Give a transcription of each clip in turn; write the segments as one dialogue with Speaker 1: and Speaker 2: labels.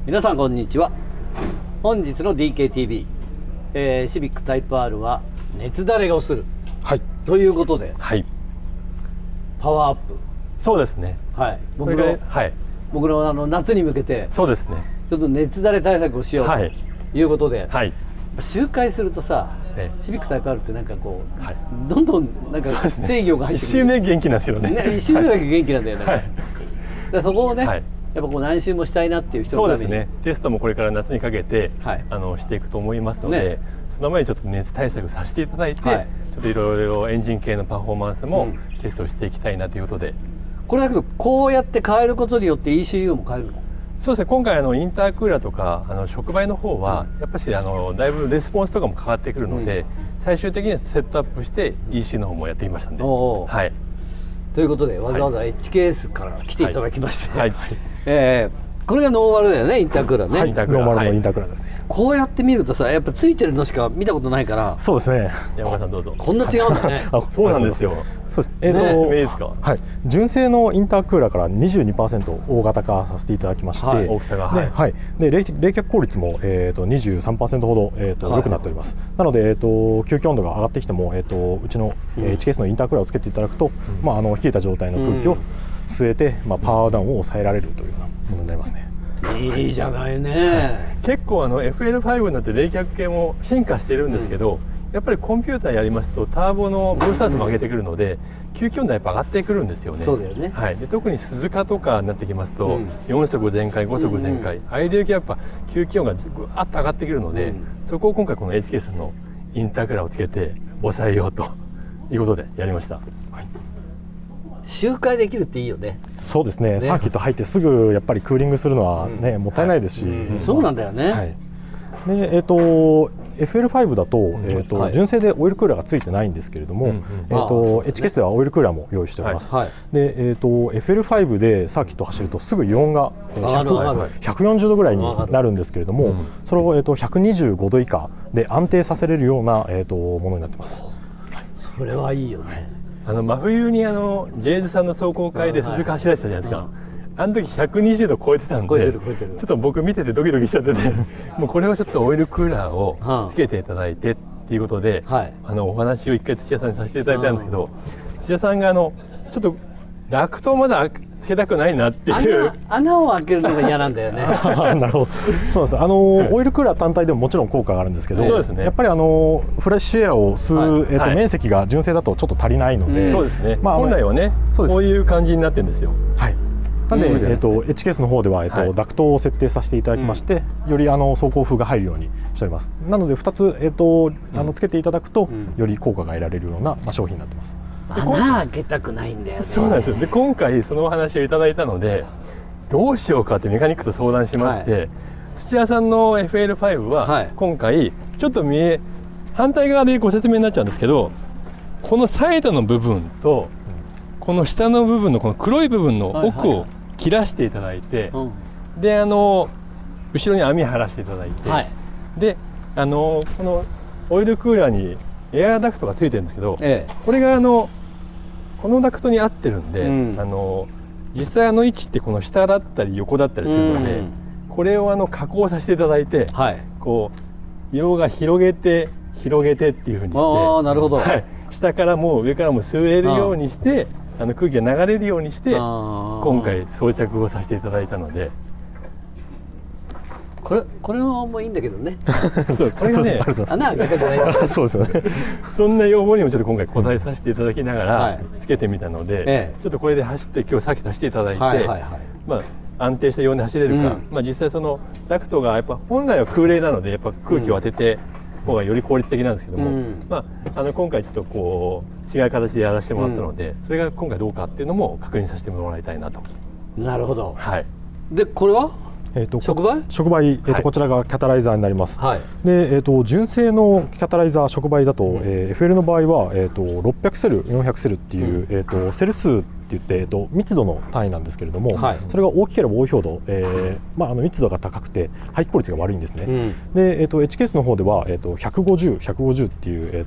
Speaker 1: 皆さんこんにちは。本日の DKTV、シビックタイプ R は熱だれをする、
Speaker 2: はい、
Speaker 1: ということで、
Speaker 2: はい、
Speaker 1: パワーアップ、
Speaker 2: そうですね。
Speaker 1: はい、僕の夏に向けて
Speaker 2: そうですね。
Speaker 1: ちょっと熱だれ対策をしようということで、
Speaker 2: はい、
Speaker 1: 周回するとさ、シビックタイプ R ってなんかこう、
Speaker 2: はい、
Speaker 1: どんどんなんか制御が入ってくる。
Speaker 2: 一周目元気なんですよね。
Speaker 1: 一周目だけ元気なんだよね。
Speaker 2: はい、
Speaker 1: でそこをね、
Speaker 2: はい、
Speaker 1: やっぱこう何周もしたいなっていう人のために、
Speaker 2: そうですね。テストもこれから夏にかけて、
Speaker 1: はい、
Speaker 2: していくと思いますので、
Speaker 1: ね、
Speaker 2: その前にちょっと熱対策させていただいて、
Speaker 1: はい、
Speaker 2: ちょっといろいろエンジン系のパフォーマンスもテストしていきたいなということで、
Speaker 1: これだけどこうやって変えることによって ECU も変えるの？
Speaker 2: そうですね。今回インタークーラーとか触媒の方は、やっぱしだいぶレスポンスとかも変わってくるので、最終的にはセットアップして ECU の方もやってきましたんで、はい。
Speaker 1: ということでわざわざ HKS から来ていただきまして、
Speaker 2: はい、
Speaker 1: これがノーマルだよね、インタークーラーね。
Speaker 2: はい、ノ
Speaker 3: ーマルのインタークーラーですね。
Speaker 1: こうやって見るとさ、やっぱついてるのしか見たことないから。
Speaker 3: そうですね。
Speaker 2: 山川さんどうぞ。
Speaker 1: こんな違うんだね。
Speaker 2: あ、そうなんですよ。
Speaker 3: そうです。
Speaker 2: 説明ですか。
Speaker 3: はい。純正のインタークーラーから 22% 大型化させていただきまして、
Speaker 2: はい、大きさが、
Speaker 3: はい。で冷却効率も23% ほど良くなっております。なので吸気温度が上がってきてもうちの HKS のインタークーラーをつけていただくと、冷えた状態の空気を吸えて、パワーダウンを抑えられるというようなものになりますね。
Speaker 1: いいじゃないね。
Speaker 2: 結構FL5 になって冷却系も進化しているんですけど、やっぱりコンピューターやりますとターボのブースター数も上げてくるので、吸気温度はやっぱ上がってくるんですよね。
Speaker 1: そうだよね。
Speaker 2: はい。で特に鈴鹿とかになってきますと、4速全開5速全開、ああいう領域はやっぱ吸気温がぐわっと上がってくるので、そこを今回この HK さんのインタークーラーをつけて抑えようということでやりました。はい。
Speaker 1: 周回できるっていいよね。
Speaker 3: そうですね。サーキット入ってすぐやっぱりクーリングするのはね、もったいないですし、
Speaker 1: そうなんだよね。
Speaker 3: はい。でFL5 だと、純正でオイルクーラーがついてないんですけれども、HKS ではオイルクーラーも用意しております。でFL5 でサーキットを走るとすぐ油温が140度ぐらいになるんですけれども、それを125度以下で安定させれるようなものになってます。
Speaker 1: それはいいよね。
Speaker 2: 真冬にジェイズさんの走行会で鈴鹿走られてたじゃないですか。あの時120度超えてたんで、ちょっと僕見ててドキドキしちゃっててもうこれはちょっとオイルクーラーをつけていただいてっていうことで、お話を一回土屋さんにさせていただいたんですけど、土屋さんがちょっとダクトをまだつけたくないなっていう
Speaker 1: 穴を開けるのが嫌なんだよね。
Speaker 3: なるほど。そうです。オイルクーラー単体でももちろん効果があるんですけど、
Speaker 2: そうですね、やっ
Speaker 3: ぱりフレッシュエアを吸う、面積が純正だとちょっと足りないので、
Speaker 2: そうですね、本来はねこういう感じになってるんですよ。はい。
Speaker 3: なんで、HKS の方では、ダクトを設定させていただきまして、より走行風が入るようにしております。なので2つ、つけていただくと、より効果が得られるような、商品になってます。
Speaker 1: 穴開けたくないんだよね。
Speaker 2: そうなんですよ。で今回そのお話をいただいたので、どうしようかってメカニックと相談しまして、土屋さんの FL5 は今回ちょっと反対側でご説明になっちゃうんですけど、このサイドの部分とこの下の部分のこの黒い部分の奥を切らしていただいて、で後ろに網張らせていただいて、でこのオイルクーラーにエアダクトがついてるんですけど、これがこのダクトに合ってるんで、実際位置ってこの下だったり横だったりするので、これを加工させていただいて、こう色が広げてっていうふうにして、
Speaker 1: なるほど、
Speaker 2: 下からも上からも吸えるようにして、空気が流れるようにして今回装着をさせていただいたので、
Speaker 1: これもいいんだけどね。
Speaker 2: そうこれがね
Speaker 1: 穴開けたくない
Speaker 3: そうですよね。
Speaker 2: そんな要望にもちょっと今回答えさせていただきながらつけてみたので、ちょっとこれで走って今日さっき出していただいて、安定したように走れるか、実際そのダクトがやっぱ本来は空冷なのでやっぱ空気を当てて方がより効率的なんですけども、今回ちょっとこう違う形でやらせてもらったので、それが今回どうかっていうのも確認させてもらいたいなと。
Speaker 1: なるほど。
Speaker 2: はい。
Speaker 1: でこれは触媒、
Speaker 3: こちらがキャタライザーになります。で純正のキャタライザー触媒だと、FL の場合は、600セル400セルっていう、セル数って言って、密度の単位なんですけれども、それが大きければ多いほど、密度が高くて排気効率が悪いんですね。で、HKS の方では、150っていう、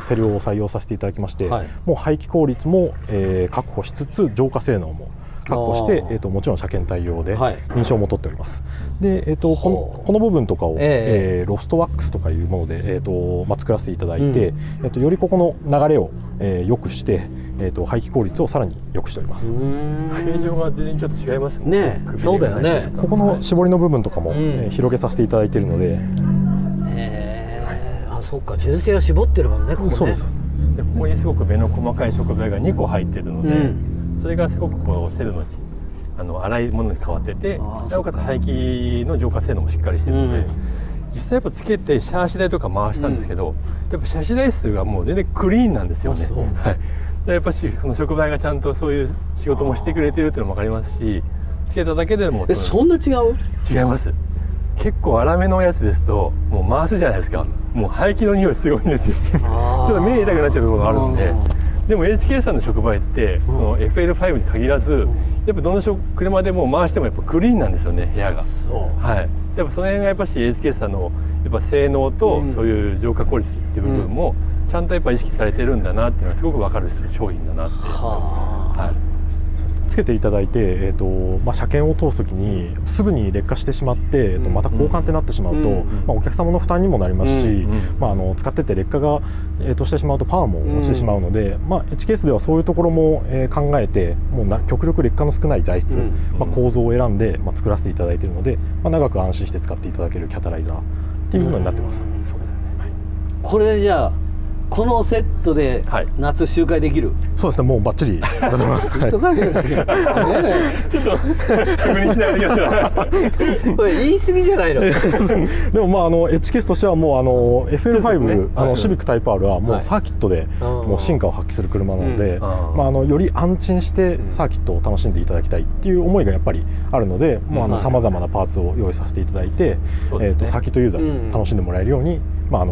Speaker 3: セルを採用させていただきまして、もう排気効率も、確保しつつ浄化性能も確保して、もちろん車検対応で認証も取っております。で、この部分とかを、ロストワックスとかいうもので、作らせていただいて、よりここの流れを、良くして、排気効率をさらに良くしております。
Speaker 2: 形状が全然ちょっと違います
Speaker 1: ね。そうだよね。
Speaker 3: ここの絞りの部分とかも、広げさせていただいているので。
Speaker 1: あ、そうか、純正は絞ってるもんね。ここね。
Speaker 2: そうです。でここにすごく目の細かい触媒が2個入っているので、それがすごくこうセルの粗いものに変わってて、なおかつ排気の浄化性能もしっかりしているので、実際やっぱつけてシャーシ台とか回したんですけど、やっぱシャーシ台数がもう全然クリーンなんですよね。はい。でやっぱしこの触媒がちゃんとそういう仕事もしてくれてるっていうのも分かりますし、つけただけでも
Speaker 1: そんな違う？
Speaker 2: 違います。結構粗めのやつですともう回すじゃないですか。もう排気の匂いすごいんですよ。ちょっと目痛くなっちゃうところがあるんで。でも HK さんの触媒ってその FL5 に限らず、やっぱどの車でも回してもやっぱクリーンなんですよね、部屋が。はい。やっぱその辺がやっぱし HK さんのやっぱ性能とそういう浄化効率っていう部分もちゃんとやっぱ意識されてるんだなっていうのはすごく分かる商品だなって。はい。
Speaker 3: つけていただいて、車検を通すときにすぐに劣化してしまって、また交換ってなってしまうと、お客様の負担にもなりますし、使ってて劣化が、してしまうとパワーも落ちてしまうので、HKS ではそういうところも、考えてもう極力劣化の少ない材質、構造を選んで、作らせていただいているので、長く安心して使っていただけるキャタライザーっていうのになってます。
Speaker 2: そうですね。
Speaker 1: これじゃあこのセットで夏周回できる？
Speaker 3: そうですね、もうバッチリだと思います。
Speaker 2: ちょっと確認しないといけない。
Speaker 1: これ言い過ぎじゃないの？
Speaker 3: でもHKS としてはもうFL5、シビックタイプ R はもうサーキットでもう進化を発揮する車なので、より安心してサーキットを楽しんでいただきたいっていう思いがやっぱりあるので、さまざまなパーツを用意させていただいて、サーキットユーザーに楽しんでもらえるように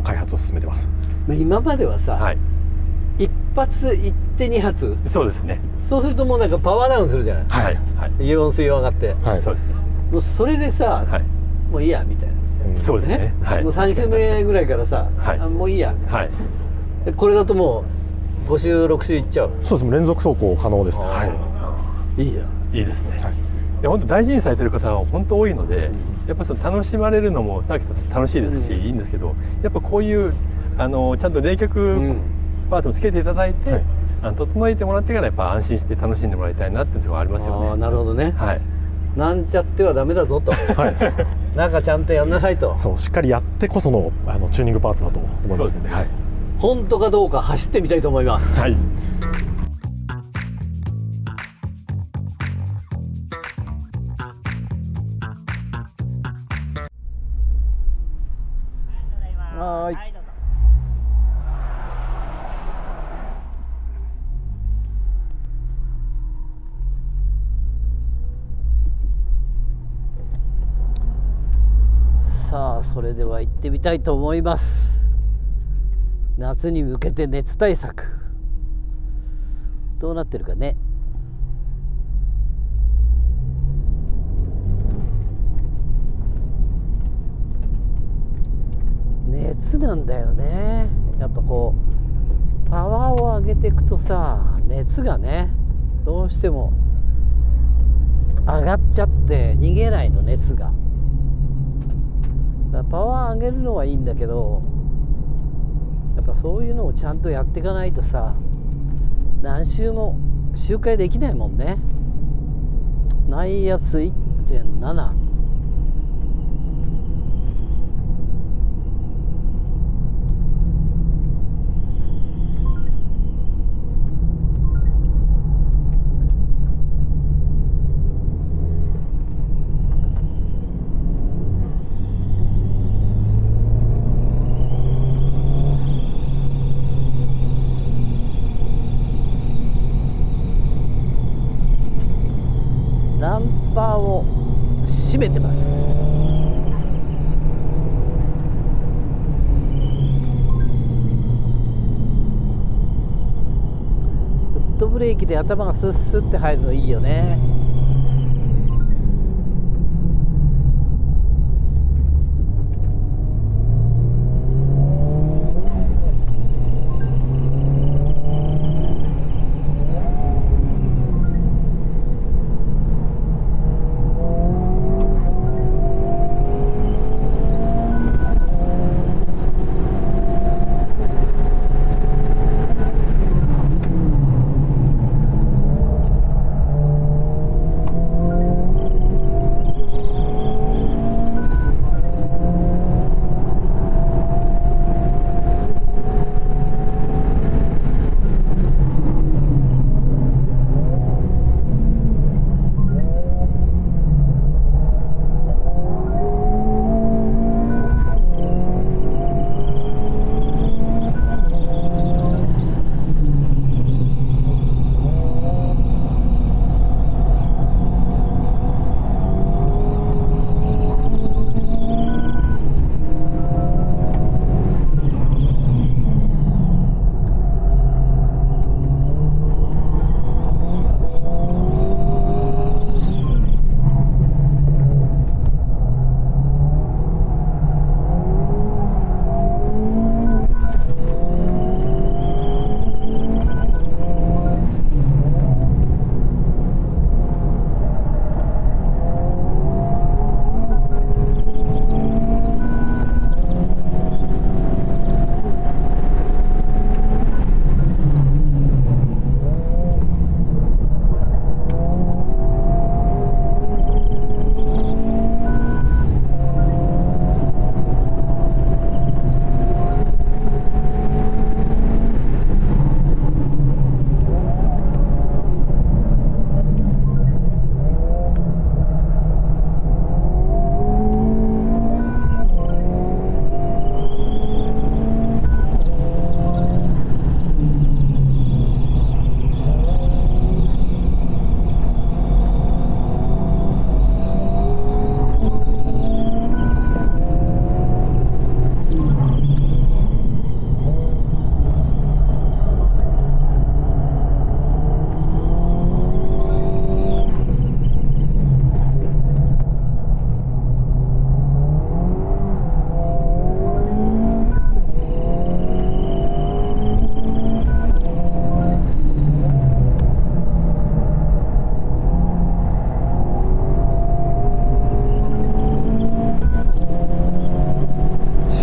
Speaker 3: 開発を進めてます。
Speaker 1: 今まではさ、一発1って2発。
Speaker 2: そうですね。
Speaker 1: そうするともうなんかパワーダウンするじゃない。
Speaker 2: はいはい。
Speaker 1: イオン水温上がって。
Speaker 2: そうですね。
Speaker 1: もうそれでさ、もういいやみたいな。
Speaker 2: そうですね。
Speaker 1: もう3週目ぐらいからさ、もういいや。はい。これだともう5週6週いっちゃう。
Speaker 3: そうです。連続走行可能ですね。はい。
Speaker 2: いいや。いいですね。本当大事にされてる方が本当多いので、やっぱその楽しまれるのもさっきと楽しいですし、いいんですけど、やっぱこういうちゃんと冷却パーツもつけていただいて、整えてもらってからやっぱ安心して楽しんでもらいたいなっていうところがありますよね。
Speaker 1: なるほどね。はい。なんちゃってはダメだぞと。はい。なんかちゃんとやんなさいと。
Speaker 3: そう、しっかりやってこそのチューニングパーツだと思います。そうですね。はい。
Speaker 1: 本当かどうか走ってみたいと思います。
Speaker 2: はい。
Speaker 1: はい。さあそれでは行ってみたいと思います。夏に向けて熱対策どうなってるかね。熱なんだよね。やっぱこうパワーを上げていくとさ、熱がねどうしても上がっちゃって逃げないの、熱が。だからパワー上げるのはいいんだけど、やっぱそういうのをちゃんとやっていかないとさ、何周も周回できないもんね。内圧 1.7。ダンパーを閉めてます。フットブレーキで頭がスッスッって入るのいいよね。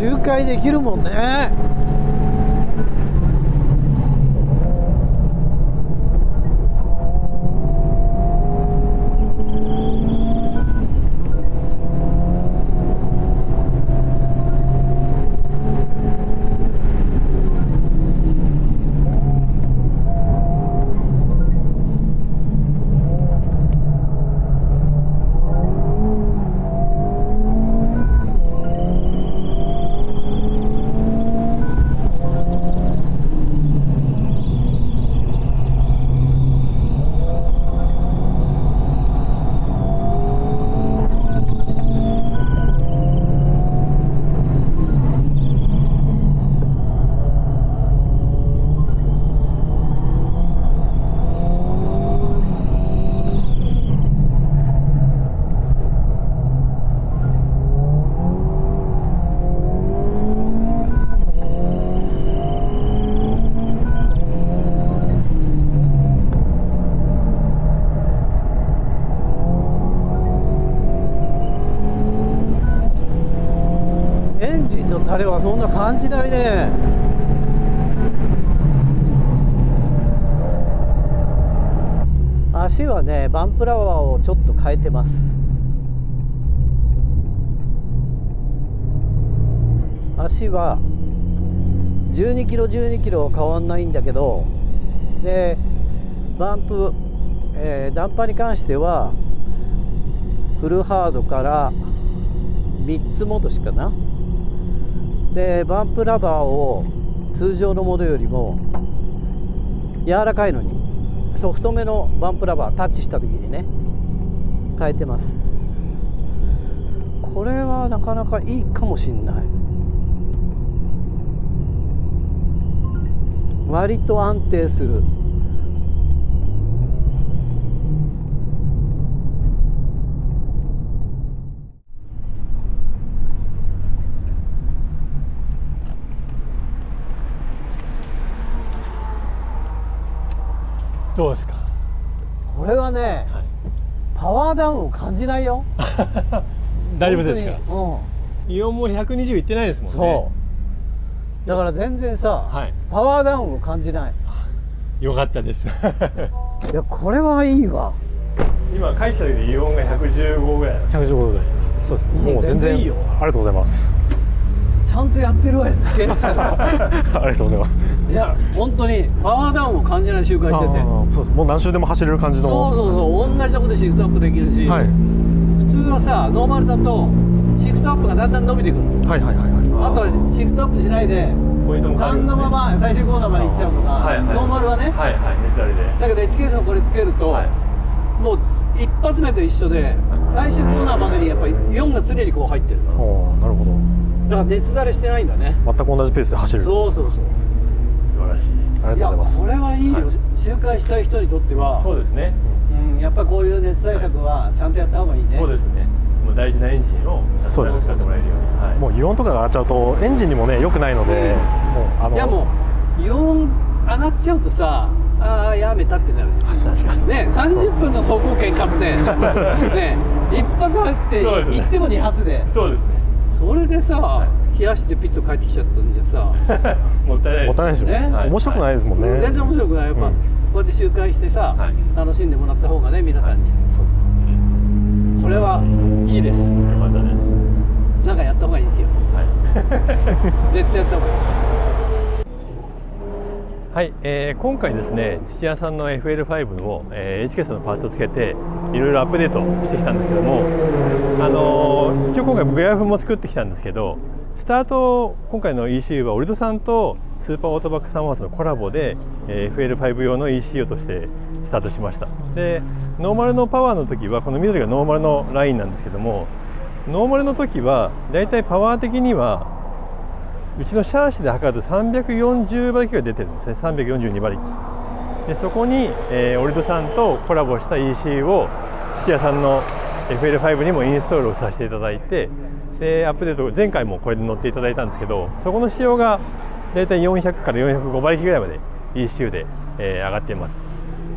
Speaker 1: 周回できるもんね。エンジンのタレはそんな感じないね。足はね、バンプラバーをちょっと変えてます。足は12キロ12キロ変わんないんだけど、でバンプ、ダンパーに関してはフルハードから3つ戻しかな。でバンプラバーを通常のものよりも柔らかいのにソフトめのバンプラバータッチした時にね変えてます。これはなかなかいいかもしんない。割と安定する。
Speaker 2: どうですか？
Speaker 1: これはね、
Speaker 2: はい、
Speaker 1: パワーダウンを感じないよ。
Speaker 2: 大丈夫ですか？イオンも120いってないですもんね。
Speaker 1: そうだから全然さ、
Speaker 2: はい、
Speaker 1: パワーダウンを感じない。
Speaker 2: よかったです。
Speaker 1: いやこれはいいわ。
Speaker 2: 今書いてた時でイオンが115ぐらい。
Speaker 3: 115度台。そうです。もう全然いいよ。ありがとうございます。
Speaker 1: ちゃんとやってるわよ、つけしたら。
Speaker 3: ありがとうございます。
Speaker 1: いや本当にパワーダウンを感じない周回してて。
Speaker 3: そうです。もう何周でも走れる感じの。
Speaker 1: そうそうそう、同じとこでシフトアップできるし、
Speaker 3: はい、
Speaker 1: 普通はさノーマルだとシフトアップがだんだん伸びてくる。
Speaker 3: はいはいはいはい。
Speaker 1: あとはシフトアップしないで3のまま最終コーナーまで行っちゃうのが、ノーマルはね、
Speaker 2: はいはい、熱だれで。
Speaker 1: だけど HKS のこれつけると、もう一発目と一緒で最終コーナーまでにやっぱり4が常にこう入ってる。
Speaker 3: なるほど。
Speaker 1: だから熱だれしてないんだね。
Speaker 3: 全く同じペースで走れる。
Speaker 1: そうそうそう。
Speaker 2: 素晴らしい。
Speaker 3: ありがとうございます。
Speaker 1: これはいいよ、周回したい人にとっては。
Speaker 2: そうですね。
Speaker 1: やっぱこういう熱対策はちゃんとやった方がいいね。
Speaker 2: そうですね。もう大事なエンジンを使ってもらえるように。
Speaker 3: もうイオンとかが上がっちゃうとエンジンにもね良くないので、
Speaker 1: いやもうイオン上がっちゃうとさ、やめたってなるじゃん。確かにね、30分の走行権買ってね、一発走って行っても2発で。
Speaker 2: そうですね。
Speaker 1: それでさ、冷やしてピッと帰ってきちゃったんじゃさ、
Speaker 3: もったいないですよね。面白くないですもんね。
Speaker 1: 全然面白くない。やっぱこうやって周回してさ、楽しんでもらった方がね、皆さんに。
Speaker 3: そうです。
Speaker 1: これはいいです。
Speaker 2: よかったです。
Speaker 1: なんかやった方がいいですよ。絶対やった方がいい。
Speaker 2: はい、今回ですね、土屋さんの FL5 を、HKS のパーツをつけていろいろアップデートしてきたんですけども、一応今回グラフも作ってきたんですけど、スタート今回の ECU はオリドさんとスーパーオートバックサンワースのコラボで、FL5 用の ECU としてスタートしました。でノーマルのパワーの時はこの緑がノーマルのラインなんですけども、ノーマルの時はだいたいパワー的にはうちのシャーシで測ると340馬力が出てるんですね。342馬力で、そこに、オリドさんとコラボした ECU を土屋さんの FL5 にもインストールをさせていただいて、でアップデート前回もこれで乗っていただいたんですけど、そこの仕様がだいたい400から405馬力ぐらいまで ECU で、上がっています。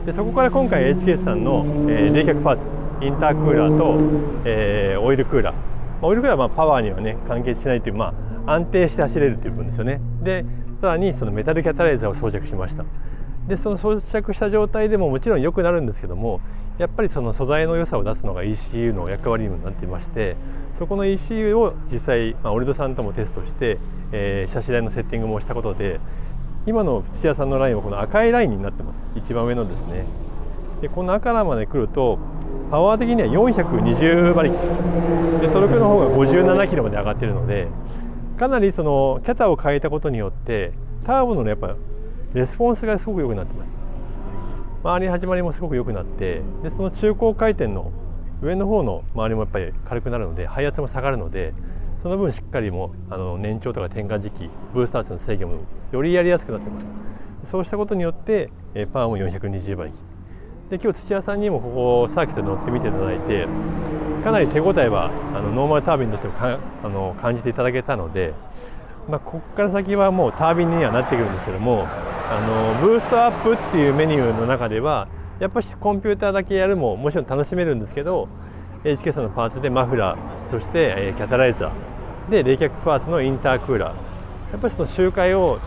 Speaker 2: でそこから今回 HKS さんの、冷却パーツ、インタークーラーと、オイルクーラー、オイルクーラーはパワーにはね関係しないという、安定して走れるという部分ですよね。でさらにそのメタルキャタライザーを装着しました。でその装着した状態でももちろん良くなるんですけども、やっぱりその素材の良さを出すのが ECU の役割にもなっていまして、そこの ECU を実際、オルドさんともテストして、車種台のセッティングもしたことで、今の土屋さんのラインはこの赤いラインになってます。一番上のですね。でこの赤まで来るとパワー的には420馬力で、トルクの方が57キロまで上がっているので、かなりそのキャタを変えたことによってターボのやっぱレスポンスがすごく良くなってます。周り始まりもすごく良くなって、でその中高回転の上の方の周りもやっぱり軽くなるので、配圧も下がるので、その分しっかりも燃長とか点火時期、ブースター値の制御もよりやりやすくなってます。そうしたことによってパワーも420馬力で、今日土屋さんにもここサーキットに乗ってみていただいて、かなり手応えはノーマルタービンとしても感じていただけたので、ここから先はもうタービンにはなってくるんですけども、ブーストアップっていうメニューの中ではやっぱりコンピューターだけやるももちろん楽しめるんですけど、HK のパーツでマフラー、そしてキャタライザーで冷却パーツのインタークーラー、やっぱりその周回を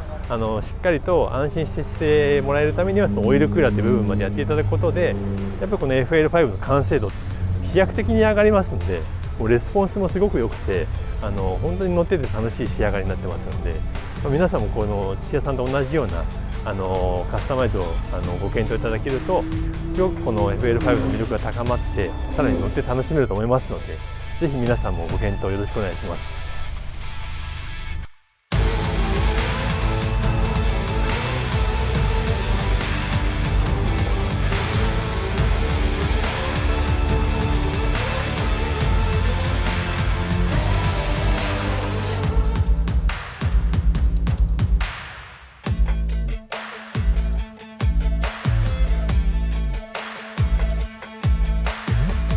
Speaker 2: しっかりと安心してもらえるためには、そのオイルクーラーという部分までやっていただくことで、やっぱりこの FL5 の完成度飛躍的に上がりますので、もうレスポンスもすごく良くて、本当に乗ってて楽しい仕上がりになってますので、皆さんもこの土屋さんと同じようなカスタマイズをご検討いただけると、すごくこの FL5 の魅力が高まって、さらに乗って楽しめると思いますので、ぜひ皆さんもご検討よろしくお願いします。